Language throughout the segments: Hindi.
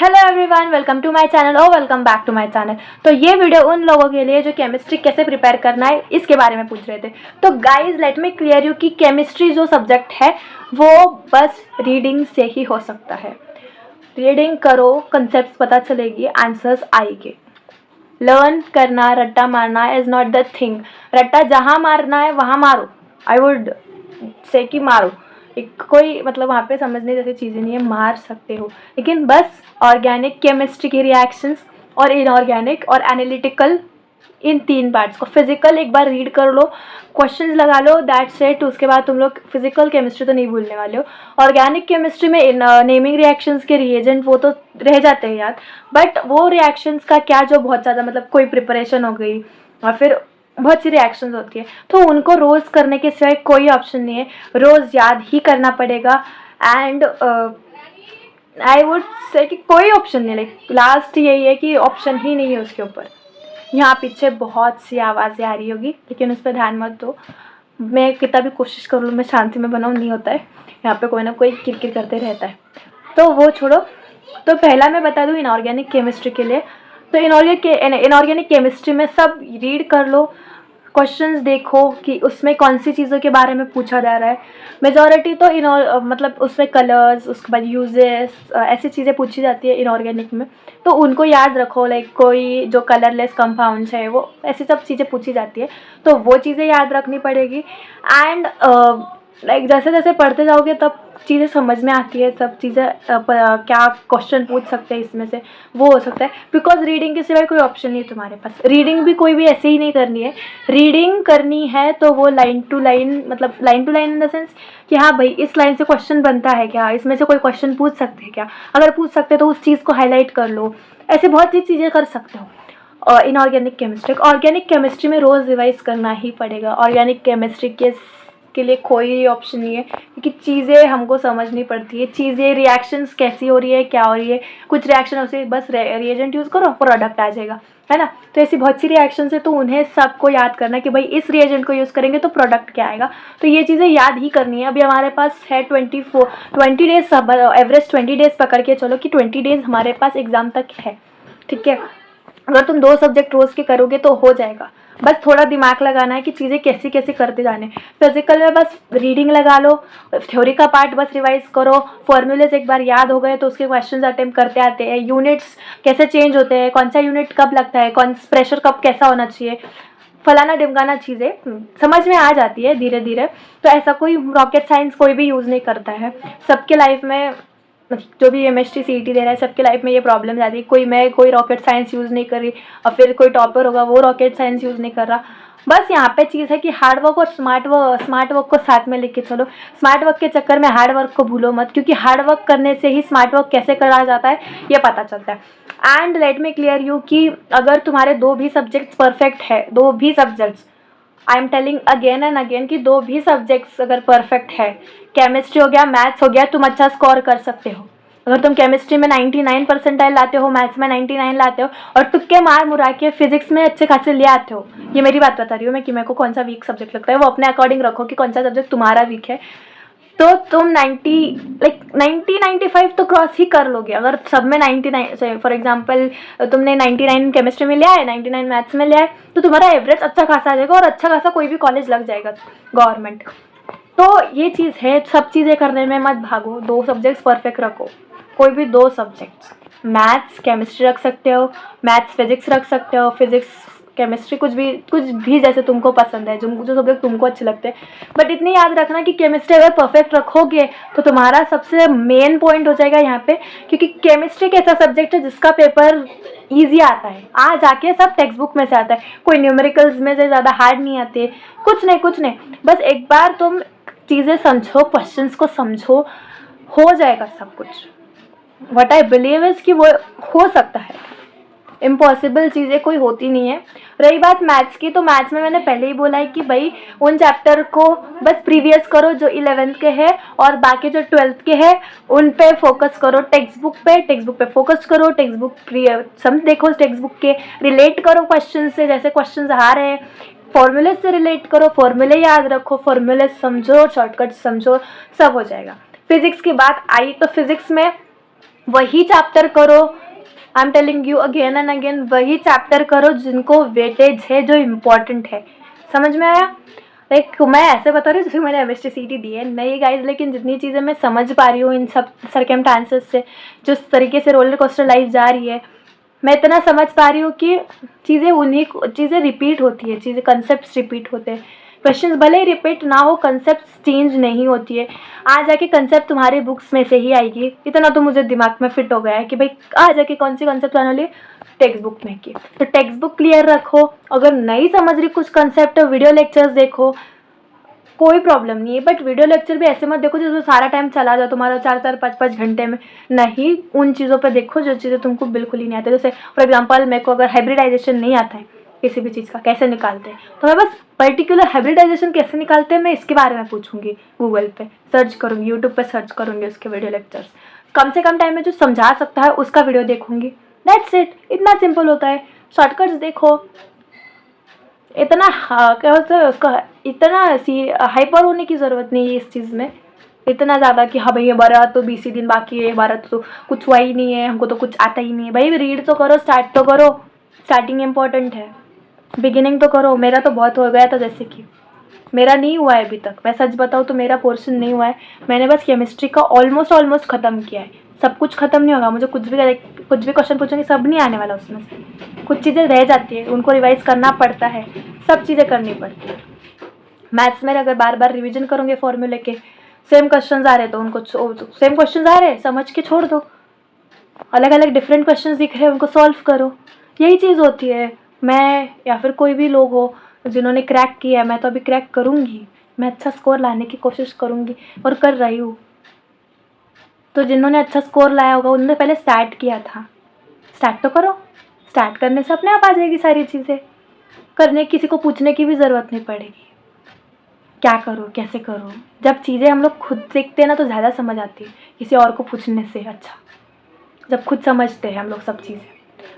Hello everyone, welcome to my channel और welcome back to my channel. तो ये वीडियो उन लोगों के लिए जो केमिस्ट्री कैसे प्रिपेयर करना है इसके बारे में पूछ रहे थे। तो guys let me clear you कि केमिस्ट्री जो सब्जेक्ट है वो बस रीडिंग से ही हो सकता है। रीडिंग करो, कंसेप्ट पता चलेगी, आंसर्स आएंगे। लर्न करना, रट्टा मारना इज़ नॉट द थिंग। रट्टा जहाँ मारना है वहाँ मारो, आई वुड से कि मारो। एक कोई मतलब वहाँ पे समझने जैसी चीज़ें नहीं है, मार सकते हो, लेकिन बस ऑर्गेनिक केमिस्ट्री की रिएक्शंस और इनऑर्गेनिक और एनालिटिकल, इन तीन पार्ट्स को फिजिकल एक बार रीड कर लो, क्वेश्चंस लगा लो, दैट्स इट। उसके बाद तुम लोग फिजिकल केमिस्ट्री तो नहीं भूलने वाले हो। ऑर्गेनिक केमिस्ट्री में नेमिंग रिएक्शंस के रिएजेंट वो तो रह जाते हैं याद, बट वो रिएक्शंस का क्या जो बहुत ज़्यादा मतलब कोई प्रिपरेशन हो गई और फिर बहुत सी रिएक्शंस होती है, तो उनको रोज़ करने के सिवाय कोई ऑप्शन नहीं है, रोज़ याद ही करना पड़ेगा। एंड आई वुड से कि कोई ऑप्शन नहीं, लाइक लास्ट यही है कि ऑप्शन ही नहीं है उसके ऊपर। यहाँ पीछे बहुत सी आवाज़ें आ रही होगी, लेकिन उस पर ध्यान मत दो। मैं कितना भी कोशिश कर लूँ मैं शांति में बनाऊँ, नहीं होता है। यहाँ पे कोई ना कोई किरकिर करते रहता है, तो वो छोड़ो। तो पहला मैं बता दूँ इनऑर्गेनिक केमिस्ट्री के लिए। तो इनऑर्गेनिक केमिस्ट्री में सब रीड कर लो, क्वेश्चंस देखो कि उसमें कौन सी चीज़ों के बारे में पूछा जा रहा है। मेजॉरिटी तो मतलब उसमें कलर्स, उसके बाद यूजेस, ऐसी चीज़ें पूछी जाती है इनऑर्गेनिक में, तो उनको याद रखो। लाइक कोई जो कलरलेस कंपाउंड्स है वो ऐसी सब चीज़ें पूछी जाती है, तो वो चीज़ें याद रखनी पड़ेगी। एंड लाइक जैसे जैसे पढ़ते जाओगे तब चीज़ें समझ में आती है, सब चीज़ें क्या क्वेश्चन पूछ सकते हैं इसमें से, वो हो सकता है। बिकॉज रीडिंग के सिवाय कोई ऑप्शन नहीं है तुम्हारे पास। रीडिंग भी कोई भी ऐसे ही नहीं करनी है। रीडिंग करनी है तो वो लाइन टू लाइन, मतलब line to line in the sense कि हाँ भाई इस लाइन से क्वेश्चन बनता है क्या, इसमें से कोई क्वेश्चन पूछ सकते हैं क्या, अगर पूछ सकते हैं तो उस चीज़ को हाईलाइट कर लो। ऐसे बहुत सी चीज़ें कर सकते हो इनऑर्गेनिक केमिस्ट्री। ऑर्गेनिक केमिस्ट्री में रोज़ रिवाइज करना ही पड़ेगा। ऑर्गेनिक केमिस्ट्री के लिए कोई ऑप्शन नहीं है, क्योंकि चीज़ें हमको समझनी पड़ती है, चीज़ें रिएक्शंस कैसी हो रही है, क्या हो रही है। कुछ रिएक्शन हो से बस रिएजेंट यूज़ करो, प्रोडक्ट आ जाएगा, है ना। तो ऐसी बहुत सी रिएक्शंस है, तो उन्हें सबको याद करना कि भाई इस रिएजेंट को यूज़ करेंगे तो प्रोडक्ट क्या आएगा। तो ये चीज़ें याद ही करनी है। अभी हमारे पास है 20 डेज, एवरेज 20 डेज पकड़ के चलो कि 20 डेज हमारे पास एग्ज़ाम तक है, ठीक है। अगर तुम 2 सब्जेक्ट रोज़ के करोगे तो हो जाएगा। बस थोड़ा दिमाग लगाना है कि चीज़ें कैसे कैसे करते जाने। फिजिकल में बस रीडिंग लगा लो, थ्योरी का पार्ट बस रिवाइज करो, फॉर्मूलेस एक बार याद हो गए तो उसके क्वेश्चंस अटेम्प्ट करते आते हैं। यूनिट्स कैसे चेंज होते हैं, कौन सा यूनिट कब लगता है, कौन प्रेशर कब कैसा होना चाहिए, फलाना ढिमकाना चीज़ें समझ में आ जाती है धीरे धीरे। तो ऐसा कोई रॉकेट साइंस कोई भी यूज़ नहीं करता है। सबके लाइफ में, जो भी MST CET दे रहा है, सबके लाइफ में ये प्रॉब्लम आती है। कोई रॉकेट साइंस यूज़ नहीं कर रही, और फिर कोई टॉपर होगा वो रॉकेट साइंस यूज़ नहीं कर रहा। बस यहाँ पे चीज़ है कि हार्ड वर्क और स्मार्ट वर्क को साथ में लेके चलो। स्मार्ट वर्क के चक्कर में हार्ड वर्क को भूलो मत, क्योंकि हार्ड वर्क करने से ही स्मार्ट वर्क कैसे करा जाता है ये पता चलता है। And let me clear you कि अगर तुम्हारे 2 भी सब्जेक्ट्स परफेक्ट है, 2 भी subjects, I am telling again and again कि 2 भी सब्जेक्ट्स अगर परफेक्ट है, केमिस्ट्री हो गया, मैथ्स हो गया, तुम अच्छा स्कोर कर सकते हो। अगर तुम केमिस्ट्री में 99 परसेंटाइल लाते हो, मैथ्स में 99 लाते हो, और तुक्के मार मुरा के फिजिक्स में अच्छे खासे ले आते हो, ये मेरी बात बता रही हूँ मैं कि मेरे को कौन सा वीक सब्जेक्ट लगता है, वो अपने अकॉर्डिंग रखो कि कौन सा सब्जेक्ट तुम्हारा वीक है, तो तुम 95 तो क्रॉस ही कर लोगे। अगर सब में 99, फॉर एग्जांपल तुमने 99 केमिस्ट्री में लिया है, 99 मैथ्स में लिया है, तो तुम्हारा एवरेज अच्छा खासा आ जाएगा और अच्छा खासा कोई भी कॉलेज लग जाएगा गवर्नमेंट। तो ये चीज़ है, सब चीज़ें करने में मत भागो, 2 सब्जेक्ट्स परफेक्ट रखो। कोई भी 2 सब्जेक्ट्स, मैथ्स केमिस्ट्री रख सकते हो, मैथ्स फिजिक्स रख सकते हो, फिजिक्स केमिस्ट्री, कुछ भी जैसे तुमको पसंद है, जो सब्जेक्ट तुमको अच्छे लगते हैं। बट इतनी याद रखना कि केमिस्ट्री अगर परफेक्ट रखोगे तो तुम्हारा सबसे मेन पॉइंट हो जाएगा यहाँ पे, क्योंकि केमिस्ट्री एक ऐसा सब्जेक्ट है जिसका पेपर ईजी आता है, आ जाके सब टेक्स्ट बुक में से आता है, कोई न्यूमेरिकल्स में से ज़्यादा हार्ड नहीं आते, कुछ नहीं। बस एक बार तुम चीज़ें समझो, क्वेश्चंस को समझो, हो जाएगा सब कुछ। व्हाट आई बिलीव इज़ कि वो हो सकता है, इम्पॉसिबल चीज़ें कोई होती नहीं है। रही बात मैथ्स की, तो मैथ्स में मैंने पहले ही बोला है कि भाई उन चैप्टर को बस प्रीवियस करो जो 11th के हैं, और बाकी जो 12th के हैं उन पे फोकस करो, टेक्स्ट बुक पे फोकस करो, टेक्स्ट बुक सम देखो, टेक्स्ट बुक के रिलेट करो क्वेश्चन से, जैसे क्वेश्चन आ रहे हैं फॉर्मूले से रिलेट करो, फॉर्मूले याद रखो, फॉर्मूले समझो, शॉर्टकट समझो, सब हो जाएगा। फिजिक्स की बात आई तो फिजिक्स में वही चैप्टर करो, I am telling you again and again, वही चैप्टर करो जिनको वेटेज है, जो इम्पोर्टेंट है। समझ में आया? लाइक मैं ऐसे बता रही हूँ जैसे मैंने MST-CT दी है, नहीं गाइज, लेकिन जितनी चीज़ें मैं समझ पा रही हूँ इन सब सर्कमस्टांसेस से, जिस तरीके से रोलर कोस्टर लाइफ जा रही है, मैं इतना समझ पा रही हूँ कि चीज़ें रिपीट होती है, चीज़ें कंसेप्ट रिपीट होते हैं। क्वेश्चंस भले ही रिपीट ना हो, कंसेप्ट चेंज नहीं होती है। आ जाके कंसेप्ट तुम्हारे बुक्स में से ही आएगी, इतना तो मुझे दिमाग में फिट हो गया है कि भाई आ जाके कौन सी कंसेप्ट आने वाली टेक्स्ट बुक में की। तो टेक्स्ट बुक क्लियर रखो, अगर नहीं समझ रही कुछ कंसेप्ट तो वीडियो लेक्चर्स देखो, कोई प्रॉब्लम नहीं है। बट वीडियो लेक्चर भी ऐसे मत देखो जिसमें सारा टाइम चला जाए तुम्हारा 4-4, 5-5 घंटे में। नहीं, उन चीज़ों पर देखो जो चीज़ें तुमको बिल्कुल ही नहीं आती। जैसे फॉर एग्जांपल मेरे को अगर हाइब्रिडाइजेशन नहीं आता है किसी भी चीज़ का, कैसे निकालते हैं, तो मैं बस पर्टिकुलर हाइब्रिडाइजेशन कैसे निकालते हैं मैं इसके बारे में पूछूंगी, गूगल पे सर्च करूँगी, यूट्यूब पे सर्च करूँगी उसके वीडियो लेक्चर्स। कम से कम टाइम में जो समझा सकता है उसका वीडियो देखूंगी। दैट्स इट, इतना सिंपल होता है। शॉर्टकट्स देखो, इतना क्या होता है उसका, इतना सी हाइपर होने की ज़रूरत नहीं है इस चीज़ में, इतना ज़्यादा कि हाँ भाई ये 12 तो 20 ही दिन बाकी है, 12 तो कुछ हुआ ही नहीं है, हमको तो कुछ आता ही नहीं है। भाई रीड तो करो, स्टार्ट तो करो, स्टार्टिंग इम्पोर्टेंट है, बिगिनिंग तो करो। मेरा तो बहुत हो गया था, जैसे कि मेरा नहीं हुआ है अभी तक, मैं सच बताऊँ तो मेरा पोर्शन नहीं हुआ है। मैंने बस केमिस्ट्री का ऑलमोस्ट ख़त्म किया है, सब कुछ ख़त्म नहीं होगा। मुझे कुछ भी क्वेश्चन पूछेंगे सब नहीं आने वाला उसमें से, कुछ चीज़ें रह जाती है, उनको रिवाइज करना पड़ता है, सब चीज़ें करनी पड़ती है। मैथ्स में अगर बार बार रिवीजन करोगे फॉर्मूले के, सेम क्वेश्चन आ रहे तो उनको सेम क्वेश्चन आ रहे समझ के छोड़ दो, अलग अलग डिफरेंट क्वेश्चन दिख रहे हैं उनको सॉल्व करो। यही चीज़ होती है। मैं या फिर कोई भी लोग हो जिन्होंने क्रैक किया है, मैं तो अभी क्रैक करूँगी, मैं अच्छा स्कोर लाने की कोशिश करूँगी और कर रही हूँ। तो जिन्होंने अच्छा स्कोर लाया होगा उन्होंने पहले स्टार्ट किया था, स्टार्ट तो करो। स्टार्ट करने से अपने आप आ जाएगी सारी चीज़ें, करने किसी को पूछने की भी ज़रूरत नहीं पड़ेगी क्या करो कैसे करो। जब चीज़ें हम लोग खुद सीखते हैं ना तो ज़्यादा समझ आती है किसी और को पूछने से अच्छा, जब खुद समझते हैं हम लोग सब चीज़ें।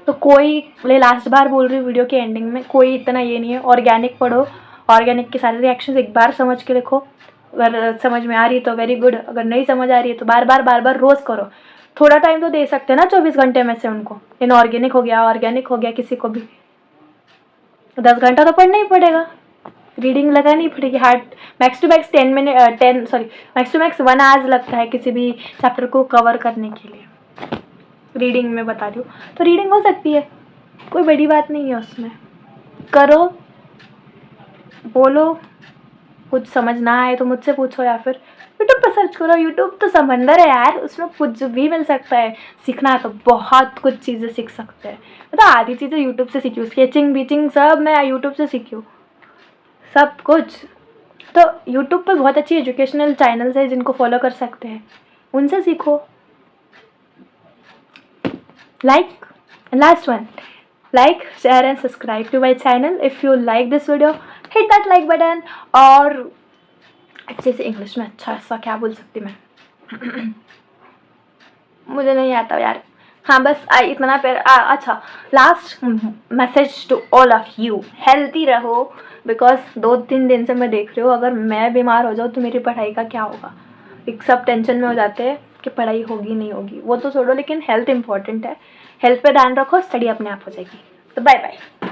तो कोई, मैं लास्ट बार बोल रही हूँ वीडियो के एंडिंग में, कोई इतना ये नहीं है, ऑर्गेनिक पढ़ो, ऑर्गेनिक के सारे रिएक्शंस एक बार समझ के लिखो। अगर समझ में आ रही है तो वेरी गुड, अगर नहीं समझ आ रही है तो बार बार रोज़ करो। थोड़ा टाइम तो दे सकते हैं ना 24 घंटे में से उनको। इनऑर्गेनिक हो गया, ऑर्गेनिक हो गया, किसी को भी 10 घंटा तो पढ़ना ही पड़ेगा, रीडिंग लगानी पड़ेगी। Hard max to max 1 hours लगता है किसी भी चैप्टर को कवर करने के लिए, रीडिंग में बता रही हूँ। तो रीडिंग हो सकती है, कोई बड़ी बात नहीं है उसमें। करो, बोलो, कुछ समझ ना आए तो मुझसे पूछो या फिर यूट्यूब पर सर्च करो। यूट्यूब तो समंदर है यार, उसमें कुछ भी मिल सकता है। सीखना है तो बहुत कुछ चीज़ें सीख सकते हैं। मैं तो आधी चीज़ें यूट्यूब से सीखी हूँ, स्केचिंग बीचिंग सब मैं यूट्यूब से सीखी हूँ, सब कुछ। तो यूट्यूब पर बहुत अच्छी एजुकेशनल चैनल्स है जिनको फॉलो कर सकते हैं, उनसे सीखो। Like, and last one, like, share and subscribe to my channel. If you like this video, hit that like button। और अच्छे से इंग्लिश में अच्छा ऐसा क्या बोल सकती मैं मुझे नहीं आता यार। हाँ बस इतना अच्छा, last message to all of you, healthy रहो। बिकॉज 2-3 दिन से मैं देख रही हूँ, अगर मैं बीमार हो जाऊँ तो मेरी पढ़ाई का क्या होगा। एक सब टेंशन में हो जाते हैं कि पढ़ाई होगी नहीं होगी, वो तो छोड़ो, लेकिन हेल्थ इंपॉर्टेंट है। हेल्थ पे ध्यान रखो, स्टडी अपने आप हो जाएगी। तो बाय बाय।